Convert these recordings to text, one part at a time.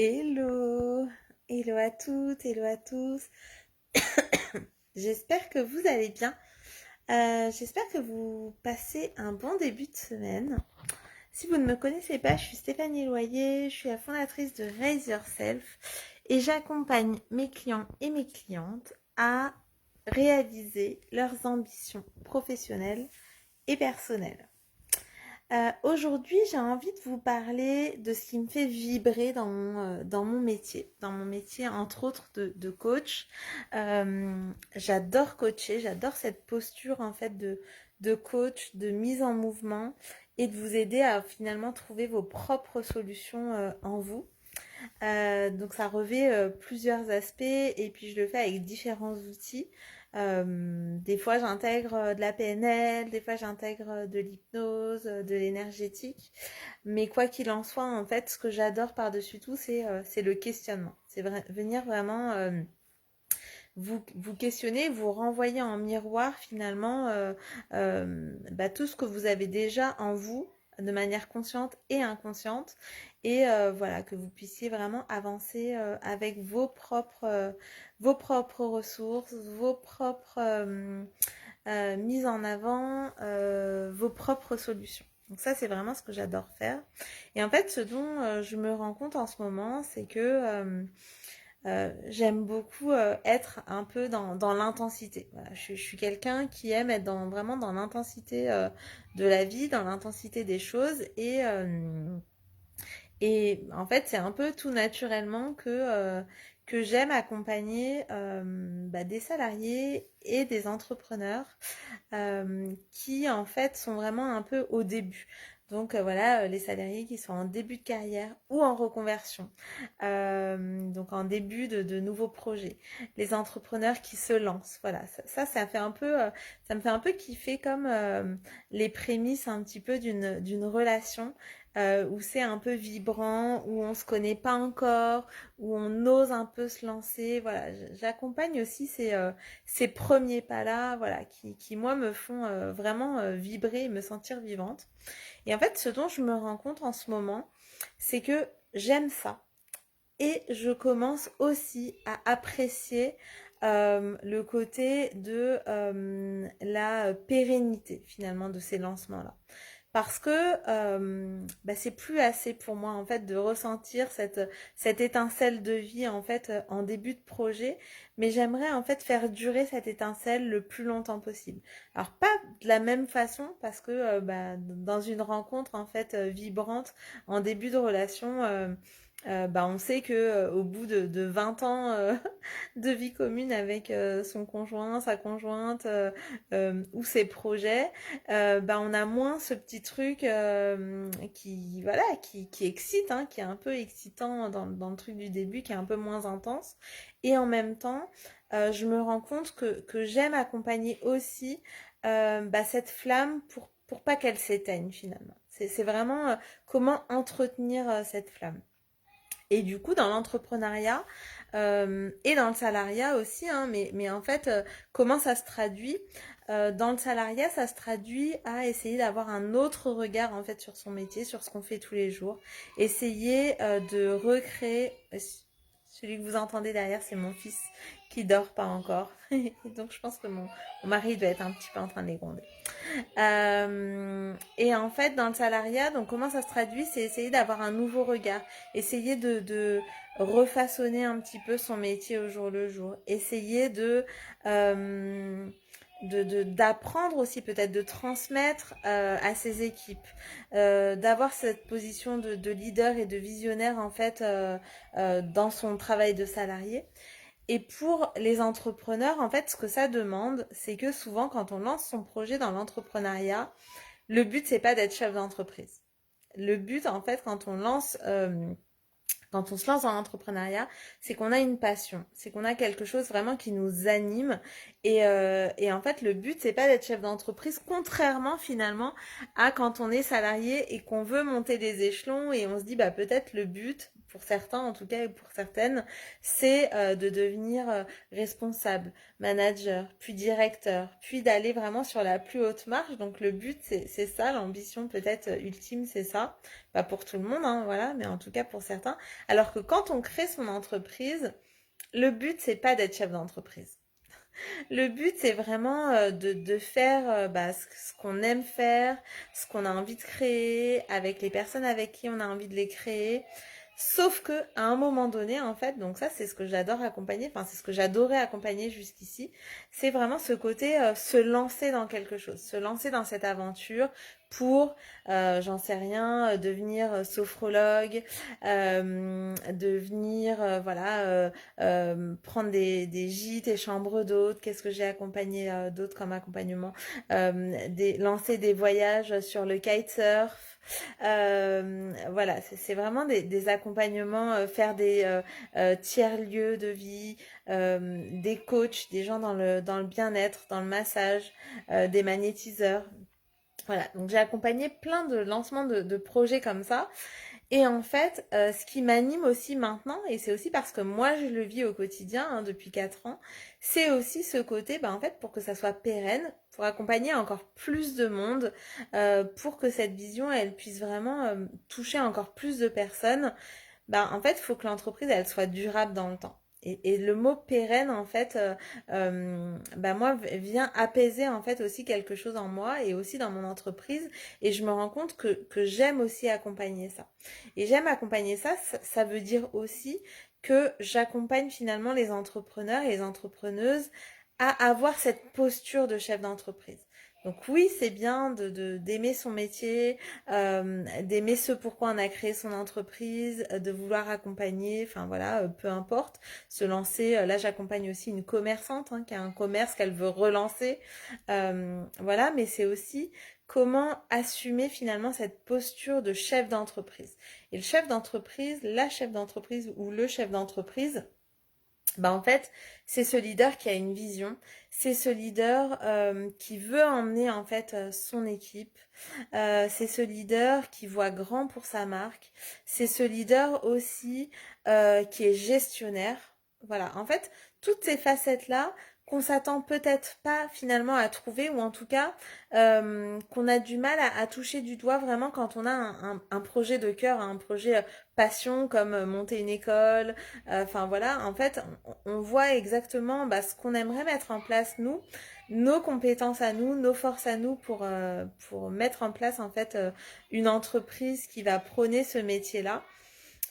Hello, hello à toutes, hello à tous. J'espère que vous allez bien. J'espère que vous passez un bon début de semaine. Si vous ne me connaissez pas, je suis Stéphanie Loyer, je suis la fondatrice de Raise Yourself et j'accompagne mes clients et mes clientes à réaliser leurs ambitions professionnelles et personnelles. Aujourd'hui, j'ai envie de vous parler de ce qui me fait vibrer dans mon métier. Dans mon métier, entre autres, de coach. J'adore coacher, j'adore cette posture, en fait, de coach, de mise en mouvement et de vous aider à finalement trouver vos propres solutions en vous. Donc ça revêt plusieurs aspects et puis je le fais avec différents outils. Des fois j'intègre de la PNL, des fois j'intègre de l'hypnose, de l'énergétique. Mais quoi qu'il en soit, en fait, ce que j'adore par-dessus tout, c'est le questionnement. C'est venir vraiment vous questionner, vous renvoyer en miroir finalement tout ce que vous avez déjà en vous de manière consciente et inconsciente et voilà que vous puissiez vraiment avancer avec vos propres ressources, vos propres mises en avant, vos propres solutions. Donc ça c'est vraiment ce que j'adore faire. Et en fait ce dont je me rends compte en ce moment c'est que j'aime beaucoup être un peu dans l'intensité. Voilà, je suis quelqu'un qui aime être vraiment dans l'intensité de la vie, dans l'intensité des choses. Et en fait, c'est un peu tout naturellement que j'aime accompagner des salariés et des entrepreneurs qui en fait sont vraiment un peu au début. Donc voilà, les salariés qui sont en début de carrière ou en reconversion, donc en début de nouveaux projets, les entrepreneurs qui se lancent, voilà, ça fait un peu, ça me fait un peu kiffer comme les prémices un petit peu d'une relation où c'est un peu vibrant, où on se connaît pas encore, où on ose un peu se lancer, voilà, j'accompagne aussi ces premiers pas-là, voilà, qui moi me font vraiment vibrer et me sentir vivante. Et en fait, ce dont je me rends compte en ce moment, c'est que j'aime ça. Et je commence aussi à apprécier le côté de la pérennité finalement de ces lancements-là. Parce que c'est plus assez pour moi en fait de ressentir cette étincelle de vie en fait en début de projet, mais j'aimerais en fait faire durer cette étincelle le plus longtemps possible. Alors pas de la même façon parce que dans une rencontre en fait vibrante en début de relation, on sait que au bout de 20 ans de vie commune avec son conjoint, sa conjointe ou ses projets, on a moins ce petit truc qui voilà qui excite, hein, qui est un peu excitant dans le truc du début, qui est un peu moins intense. Et en même temps, je me rends compte que j'aime accompagner aussi cette flamme pour pas qu'elle s'éteigne finalement. C'est vraiment comment entretenir cette flamme. Et du coup, dans l'entrepreneuriat et dans le salariat aussi, hein, mais en fait, comment ça se traduit dans le salariat, ça se traduit à essayer d'avoir un autre regard en fait sur son métier, sur ce qu'on fait tous les jours. Essayer de recréer. Celui que vous entendez derrière, c'est mon fils qui dort pas encore. Donc je pense que mon mari doit être un petit peu en train de les gronder. Et en fait, dans le salariat, donc comment ça se traduit, c'est essayer d'avoir un nouveau regard, essayer de refaçonner un petit peu son métier au jour le jour, essayer d'apprendre aussi peut-être de transmettre à ses équipes, d'avoir cette position de leader et de visionnaire en fait dans son travail de salarié. Et pour les entrepreneurs, en fait, ce que ça demande, c'est que souvent, quand on lance son projet dans l'entrepreneuriat, le but, c'est pas d'être chef d'entreprise. Le but, en fait, quand on se lance dans l'entrepreneuriat, c'est qu'on a une passion, c'est qu'on a quelque chose vraiment qui nous anime. Et en fait, le but, c'est pas d'être chef d'entreprise, contrairement finalement à quand on est salarié et qu'on veut monter des échelons et on se dit, peut-être le but, pour certains en tout cas et pour certaines, c'est de devenir responsable, manager, puis directeur, puis d'aller vraiment sur la plus haute marche. Donc le but, c'est ça, l'ambition peut-être ultime, c'est ça. Pas pour tout le monde, hein, voilà, mais en tout cas pour certains. Alors que quand on crée son entreprise, le but, c'est pas d'être chef d'entreprise. Le but, c'est vraiment de faire ce qu'on aime faire, ce qu'on a envie de créer, avec les personnes avec qui on a envie de les créer. Sauf que à un moment donné, en fait, donc ça, c'est ce que j'adore accompagner, enfin, c'est ce que j'adorais accompagner jusqu'ici, c'est vraiment ce côté se lancer dans quelque chose, se lancer dans cette aventure pour, j'en sais rien, devenir sophrologue, devenir, prendre des gîtes et chambres d'hôtes. Qu'est-ce que j'ai accompagné d'autres comme accompagnement? Lancer des voyages sur le kitesurf. Voilà, c'est vraiment des accompagnements, faire des tiers-lieux de vie, des coachs, des gens dans le bien-être, dans le massage, des magnétiseurs. Voilà, donc j'ai accompagné plein de lancements de projets comme ça. Et en fait, ce qui m'anime aussi maintenant, et c'est aussi parce que moi je le vis au quotidien hein, depuis 4 ans, c'est aussi ce côté, en fait, pour que ça soit pérenne, pour accompagner encore plus de monde, pour que cette vision, elle puisse vraiment toucher encore plus de personnes, en fait, il faut que l'entreprise, elle soit durable dans le temps. Et le mot pérenne, en fait, moi, vient apaiser, en fait, aussi quelque chose en moi et aussi dans mon entreprise. Et je me rends compte que j'aime aussi accompagner ça. Et j'aime accompagner ça, ça veut dire aussi que j'accompagne finalement les entrepreneurs et les entrepreneuses à avoir cette posture de chef d'entreprise. Donc oui, c'est bien d'aimer son métier, d'aimer ce pourquoi on a créé son entreprise, de vouloir accompagner, enfin voilà, peu importe, se lancer. Là, j'accompagne aussi une commerçante qui a un commerce qu'elle veut relancer. Voilà, mais c'est aussi comment assumer finalement cette posture de chef d'entreprise. Et le chef d'entreprise, la chef d'entreprise ou le chef d'entreprise, en fait, c'est ce leader qui a une vision, c'est ce leader qui veut emmener en fait son équipe, c'est ce leader qui voit grand pour sa marque, c'est ce leader aussi qui est gestionnaire. Voilà, en fait, toutes ces facettes-là qu'on s'attend peut-être pas finalement à trouver ou en tout cas qu'on a du mal à toucher du doigt vraiment quand on a un projet de cœur, un projet passion comme monter une école. Enfin voilà, en fait, on voit exactement ce qu'on aimerait mettre en place nous, nos compétences à nous, nos forces à nous pour mettre en place en fait une entreprise qui va prôner ce métier-là.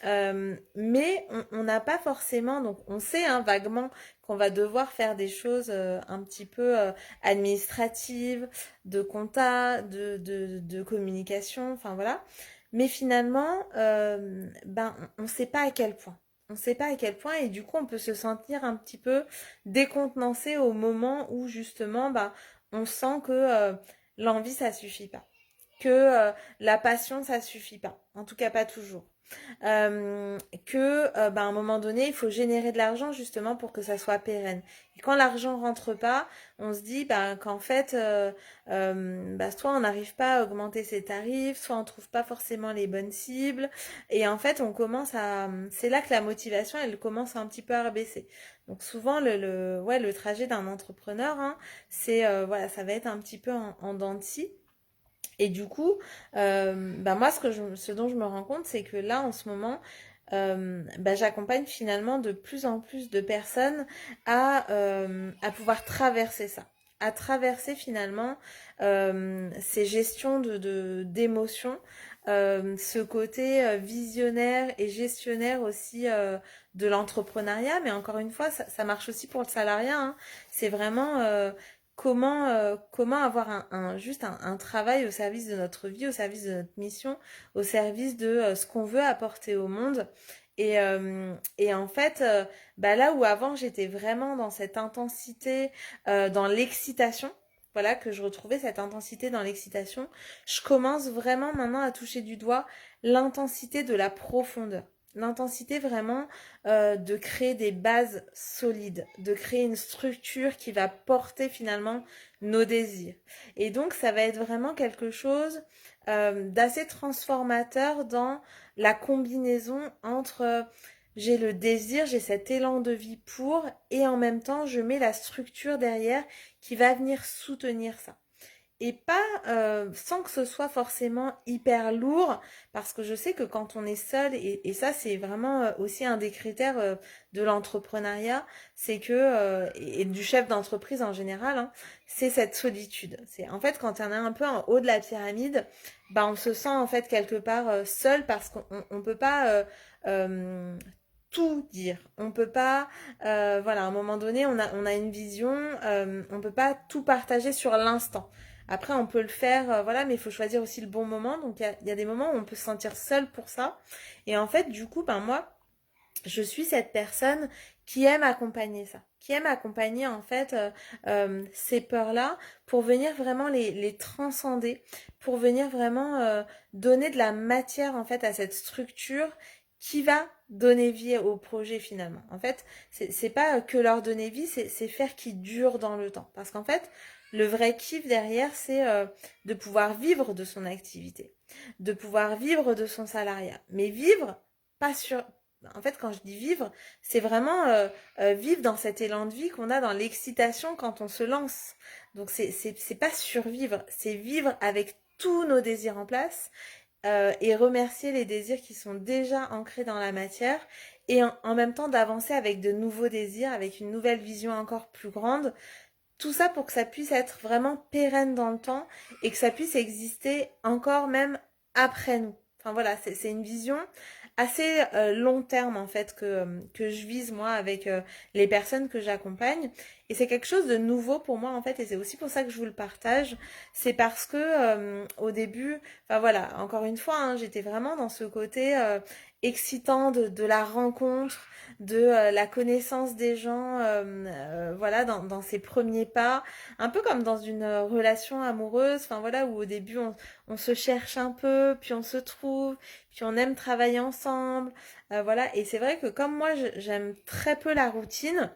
Mais on n'a pas forcément, donc on sait vaguement qu'on va devoir faire des choses un petit peu administratives, de compta, de communication, enfin voilà. Mais finalement, on ne sait pas à quel point. On ne sait pas à quel point et du coup on peut se sentir un petit peu décontenancé au moment où justement on sent que l'envie ça suffit pas, que la passion ça suffit pas, en tout cas pas toujours. Que à un moment donné il faut générer de l'argent justement pour que ça soit pérenne et quand l'argent rentre pas on se dit qu'en fait soit on n'arrive pas à augmenter ses tarifs, soit on trouve pas forcément les bonnes cibles et en fait on commence à c'est là que la motivation elle commence un petit peu à rebaisser. Donc souvent le trajet d'un entrepreneur c'est voilà, ça va être un petit peu en dents de scie. Et du coup, moi, ce dont je me rends compte, c'est que là, en ce moment, j'accompagne finalement de plus en plus de personnes à pouvoir traverser ça, à traverser finalement ces gestions d'émotions, ce côté visionnaire et gestionnaire aussi de l'entrepreneuriat. Mais encore une fois, ça marche aussi pour le salariat. C'est vraiment comment avoir juste un travail au service de notre vie, au service de notre mission, au service de ce qu'on veut apporter au monde. Et en fait, là où avant j'étais vraiment dans cette intensité, dans l'excitation, voilà, que je retrouvais cette intensité dans l'excitation, je commence vraiment maintenant à toucher du doigt l'intensité de la profondeur. L'intensité vraiment de créer des bases solides, de créer une structure qui va porter finalement nos désirs. Et donc ça va être vraiment quelque chose d'assez transformateur dans la combinaison entre j'ai le désir, j'ai cet élan de vie et en même temps je mets la structure derrière qui va venir soutenir ça. et pas sans que ce soit forcément hyper lourd, parce que je sais que quand on est seul, et ça c'est vraiment aussi un des critères de l'entrepreneuriat, c'est que, et du chef d'entreprise en général, hein, c'est cette solitude. C'est en fait quand on est un peu en haut de la pyramide, bah on se sent en fait quelque part seul parce qu'on peut pas tout dire. On peut pas, voilà, à un moment donné, on a une vision, on peut pas tout partager sur l'instant. Après, on peut le faire, voilà, mais il faut choisir aussi le bon moment. Donc, il y a des moments où on peut se sentir seul pour ça. Et en fait, du coup, ben moi, je suis cette personne qui aime accompagner ça, qui aime accompagner en fait ces peurs-là pour venir vraiment les transcender, pour venir vraiment donner de la matière en fait à cette structure qui va donner vie au projet finalement. En fait, c'est pas que leur donner vie, c'est faire qu'ils durent dans le temps. Parce qu'en fait, le vrai kiff derrière, c'est de pouvoir vivre de son activité, de pouvoir vivre de son salariat. Mais vivre, pas sur, en fait, quand je dis vivre, c'est vraiment vivre dans cet élan de vie qu'on a dans l'excitation quand on se lance. Donc c'est pas survivre, c'est vivre avec tous nos désirs en place et remercier les désirs qui sont déjà ancrés dans la matière et en même temps d'avancer avec de nouveaux désirs, avec une nouvelle vision encore plus grande. Tout ça pour que ça puisse être vraiment pérenne dans le temps et que ça puisse exister encore même après nous. Enfin voilà, c'est une vision assez long terme en fait que je vise moi avec les personnes que j'accompagne. Et c'est quelque chose de nouveau pour moi en fait et c'est aussi pour ça que je vous le partage. C'est parce que au début, enfin voilà, encore une fois, hein, j'étais vraiment dans ce côté excitant de la rencontre, de la connaissance des gens, voilà, dans ses premiers pas, un peu comme dans une relation amoureuse, enfin voilà, où au début on se cherche un peu, puis on se trouve, puis on aime travailler ensemble, voilà, et c'est vrai que comme moi j'aime très peu la routine,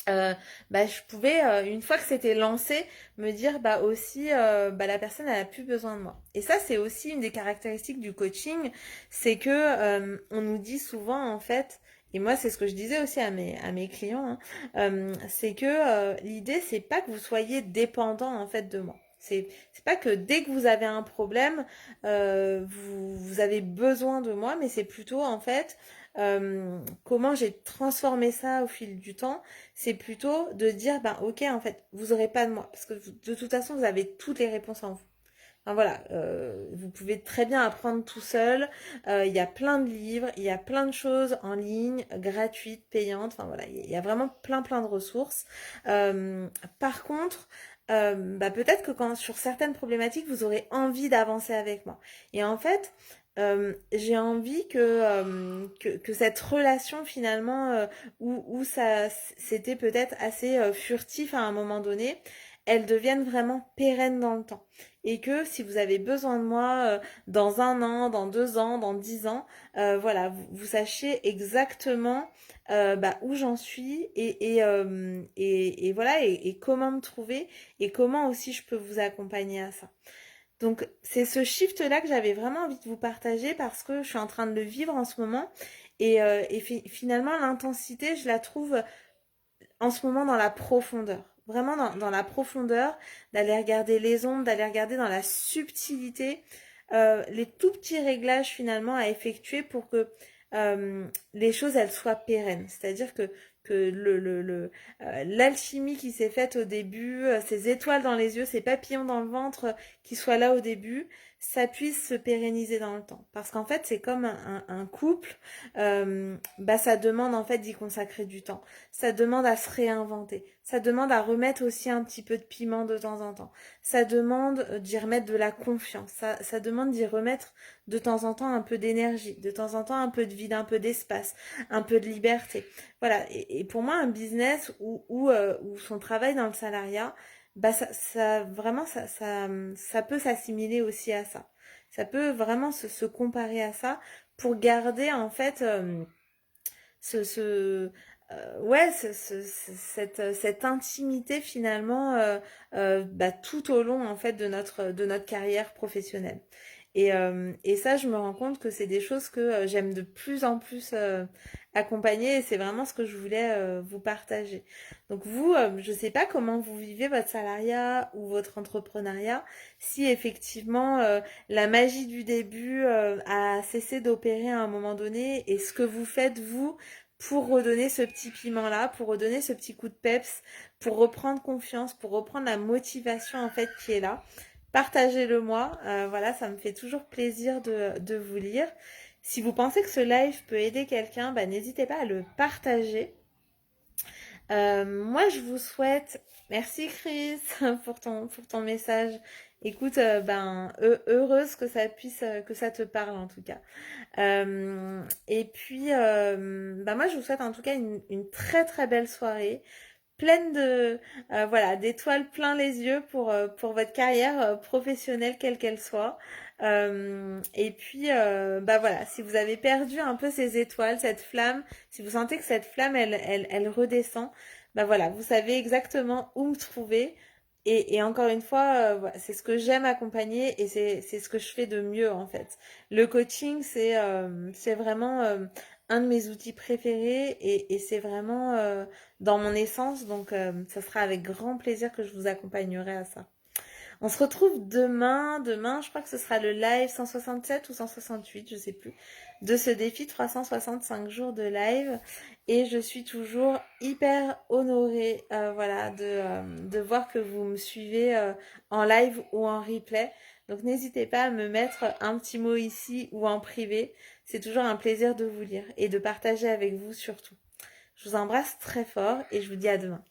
bah je pouvais une fois que c'était lancé me dire bah aussi bah la personne elle a plus besoin de moi et ça c'est aussi une des caractéristiques du coaching, c'est que on nous dit souvent en fait et moi c'est ce que je disais aussi à mes clients hein, c'est que l'idée c'est pas que vous soyez dépendant en fait de moi. C'est pas que dès que vous avez un problème, vous avez besoin de moi, mais c'est plutôt en fait comment j'ai transformé ça au fil du temps, c'est plutôt de dire, ben ok, en fait, vous aurez pas de moi, parce que de toute façon, vous avez toutes les réponses en vous. Enfin, voilà, vous pouvez très bien apprendre tout seul. Il y a plein de livres, il y a plein de choses en ligne, gratuites, payantes. Enfin voilà, il y a vraiment plein de ressources. Par contre, bah, peut-être que quand sur certaines problématiques, vous aurez envie d'avancer avec moi. Et en fait, j'ai envie que cette relation finalement où ça c'était peut-être assez furtif à un moment donné, elle devienne vraiment pérenne dans le temps. Et que si vous avez besoin de moi dans un an, dans 2 ans, dans 10 ans, voilà, vous sachiez exactement bah, où j'en suis et voilà et comment me trouver et comment aussi je peux vous accompagner à ça. Donc c'est ce shift-là que j'avais vraiment envie de vous partager parce que je suis en train de le vivre en ce moment et finalement l'intensité je la trouve en ce moment dans la profondeur. Vraiment dans la profondeur, d'aller regarder les ombres, d'aller regarder dans la subtilité, les tout petits réglages finalement à effectuer pour que les choses elles soient pérennes. C'est-à-dire que l'alchimie qui s'est faite au début, ces étoiles dans les yeux, ces papillons dans le ventre qui soient là au début, ça puisse se pérenniser dans le temps. Parce qu'en fait, c'est comme un couple, bah ça demande en fait d'y consacrer du temps. Ça demande à se réinventer. Ça demande à remettre aussi un petit peu de piment de temps en temps. Ça demande d'y remettre de la confiance. Ça demande d'y remettre de temps en temps un peu d'énergie, de temps en temps un peu de vide, un peu d'espace, un peu de liberté. Voilà. Et pour moi, un business où son travail dans le salariat, bah ça vraiment ça peut s'assimiler aussi à ça. Ça peut vraiment se comparer à ça pour garder en fait ce ouais cette intimité finalement bah, tout au long en fait de notre carrière professionnelle Et ça, je me rends compte que c'est des choses que j'aime de plus en plus accompagner et c'est vraiment ce que je voulais vous partager. Donc vous, je ne sais pas comment vous vivez votre salariat ou votre entrepreneuriat, si effectivement la magie du début a cessé d'opérer à un moment donné et ce que vous faites vous pour redonner ce petit piment-là, pour redonner ce petit coup de peps, pour reprendre confiance, pour reprendre la motivation en fait qui est là. Partagez-le moi, voilà, ça me fait toujours plaisir de vous lire. Si vous pensez que ce live peut aider quelqu'un, bah, n'hésitez pas à le partager. Moi, je vous souhaite, merci Chris pour ton message. Écoute, heureuse que ça puisse, que ça te parle en tout cas. Et puis, moi, je vous souhaite en tout cas une très très belle soirée pleine de voilà d'étoiles plein les yeux pour votre carrière professionnelle quelle qu'elle soit. Et puis voilà, si vous avez perdu un peu ces étoiles, cette flamme, si vous sentez que cette flamme elle redescend, voilà, vous savez exactement où me trouver. Et encore une fois, voilà, c'est ce que j'aime accompagner et c'est ce que je fais de mieux en fait. Le coaching, c'est vraiment un de mes outils préférés et c'est vraiment dans mon essence. Donc, ça sera avec grand plaisir que je vous accompagnerai à ça. On se retrouve demain. Demain, je crois que ce sera le live 167 ou 168, je sais plus, de ce défi 365 jours de live. Et je suis toujours hyper honorée, voilà, de voir que vous me suivez en live ou en replay. Donc n'hésitez pas à me mettre un petit mot ici ou en privé. C'est toujours un plaisir de vous lire et de partager avec vous surtout. Je vous embrasse très fort et je vous dis à demain.